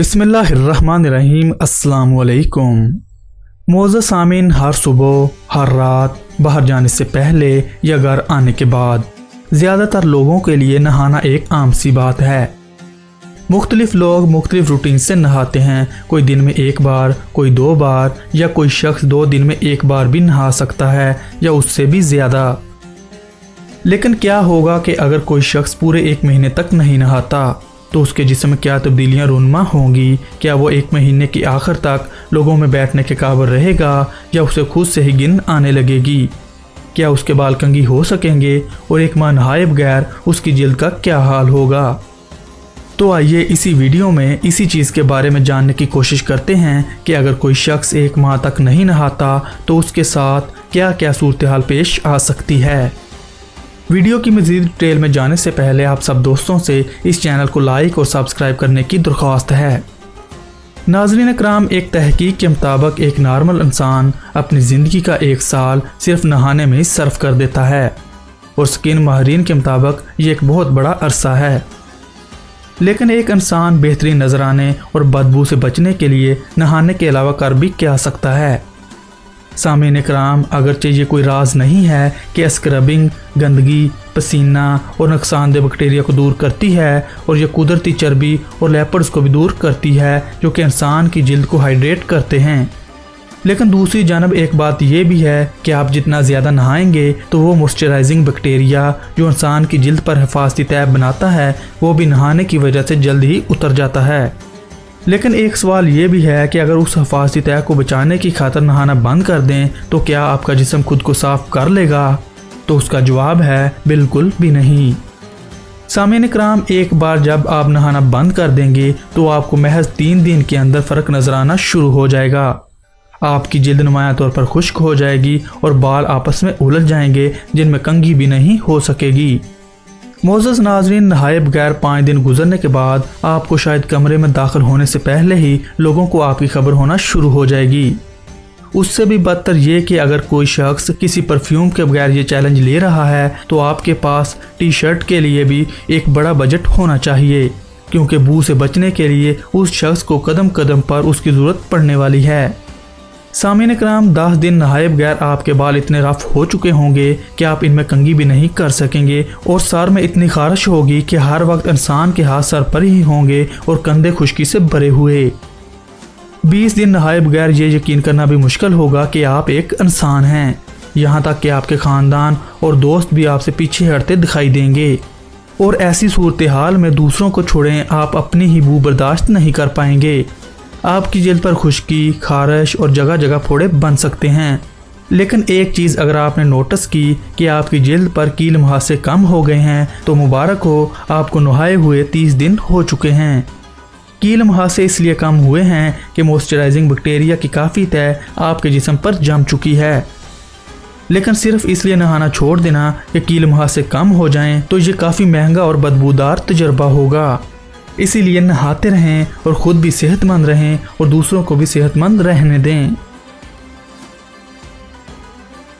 बिस्मिल्लाहिर्रहमानिर्रहीम। अस्सलाम वालेकुम। मोअज़्ज़ज़ सामीन, हर सुबह हर रात बाहर जाने से पहले या घर आने के बाद ज़्यादातर लोगों के लिए नहाना एक आम सी बात है। मुख्तलिफ लोग मुख्तलिफ रूटीन से नहाते हैं। कोई दिन में एक बार, कोई 2 बार या कोई शख्स 2 दिन में 1 बार भी नहा सकता है या उससे भी ज़्यादा। लेकिन क्या होगा कि अगर कोई शख्स पूरे 1 महीने तक नहीं नहाता तो उसके जिस्म में क्या तब्दीलियां रूनुमा होंगी? क्या वो 1 महीने के आखिर तक लोगों में बैठने के काबिल रहेगा या उसे खुद से ही गिन आने लगेगी? क्या उसके बाल कंघी हो सकेंगे? और 1 माह नहाए बगैर उसकी जिल्द का क्या हाल होगा? तो आइए इसी वीडियो में इसी चीज़ के बारे में जानने की कोशिश करते हैं कि अगर कोई शख्स 1 माह तक नहीं नहाता तो उसके साथ क्या क्या सूरत हाल पेश आ सकती है। वीडियो की मज़ीद डिटेल में जाने से पहले आप सब दोस्तों से इस चैनल को लाइक और सब्सक्राइब करने की दरख्वास्त है। नाज़रीन कराम, एक तहकीक के मुताबिक एक नॉर्मल इंसान अपनी ज़िंदगी का 1 साल सिर्फ नहाने में ही सर्फ कर देता है और स्किन माहिरीन के मुताबिक ये एक बहुत बड़ा अरसा है। लेकिन एक इंसान बेहतरीन नजर आने और बदबू से बचने के लिए नहाने के अलावा कर भी क्या सकता है। सामीन कराम, अगरचे ये कोई राज नहीं है कि स्क्रबिंग गंदगी, पसीना और नुकसानदेह बैक्टीरिया को दूर करती है और ये कुदरती चर्बी और लेपर्स को भी दूर करती है जो कि इंसान की जिल्द को हाइड्रेट करते हैं। लेकिन दूसरी जानब एक बात यह भी है कि आप जितना ज़्यादा नहाएंगे तो वो मॉइस्चराइजिंग बैक्टीरिया जो इंसान की जिल्द पर हिफाजती तैब बनाता है वो भी नहाने की वजह से जल्द ही उतर जाता है। लेकिन एक सवाल ये भी है कि अगर उस हिफाजती तह को बचाने की खातिर नहाना बंद कर दें तो क्या आपका जिस्म खुद को साफ कर लेगा? तो उसका जवाब है बिल्कुल भी नहीं। सामीन कराम, एक बार जब आप नहाना बंद कर देंगे तो आपको महज 3 दिन के अंदर फ़र्क नजर आना शुरू हो जाएगा। आपकी जिल्द नुमाया तौर पर खुश्क हो जाएगी और बाल आपस में उलझ जाएंगे जिनमें कंघी भी नहीं हो सकेगी। मोअज़्ज़ज़ नाज़रीन, नहाए बगैर 5 दिन गुजरने के बाद आपको शायद कमरे में दाखिल होने से पहले ही लोगों को आपकी खबर होना शुरू हो जाएगी। उससे भी बदतर ये कि अगर कोई शख्स किसी परफ्यूम के बगैर ये चैलेंज ले रहा है तो आपके पास टी-शर्ट के लिए भी एक बड़ा बजट होना चाहिए, क्योंकि बू से बचने के लिए उस शख्स को कदम कदम पर उसकी ज़रूरत पड़ने वाली है। सामीन कराम, 10 दिन नहाए बगैर आपके बाल इतने रफ हो चुके होंगे कि आप इनमें कंघी भी नहीं कर सकेंगे और सर में इतनी खारिश होगी कि हर वक्त इंसान के हाथ सर पर ही होंगे और कंधे खुश्की से भरे हुए। 20 दिन नहाए बगैर ये यकीन करना भी मुश्किल होगा कि आप एक इंसान हैं। यहाँ तक कि आपके ख़ानदान और दोस्त भी आपसे पीछे हटते दिखाई देंगे और ऐसी सूरत हाल में दूसरों को छोड़ें, आप अपनी ही बू बर्दाश्त नहीं कर पाएंगे। आपकी जिल्द पर खुश्की, खारिश और जगह जगह फोड़े बन सकते हैं। लेकिन एक चीज़ अगर आपने नोटिस की कि आपकी जिल्द पर कील मुहासे कम हो गए हैं तो मुबारक हो, आपको नहाए हुए 30 दिन हो चुके हैं। कील मुहासे इसलिए कम हुए हैं कि मॉइस्चराइजिंग बैक्टीरिया की काफ़ी तह आपके जिस्म पर जम चुकी है। लेकिन सिर्फ इसलिए नहाना छोड़ देना कि कील मुहासे कम हो जाएं तो ये काफ़ी महंगा और बदबूदार तजर्बा होगा। इसीलिए नहाते रहें और ख़ुद भी सेहतमंद रहें और दूसरों को भी सेहतमंद रहने दें।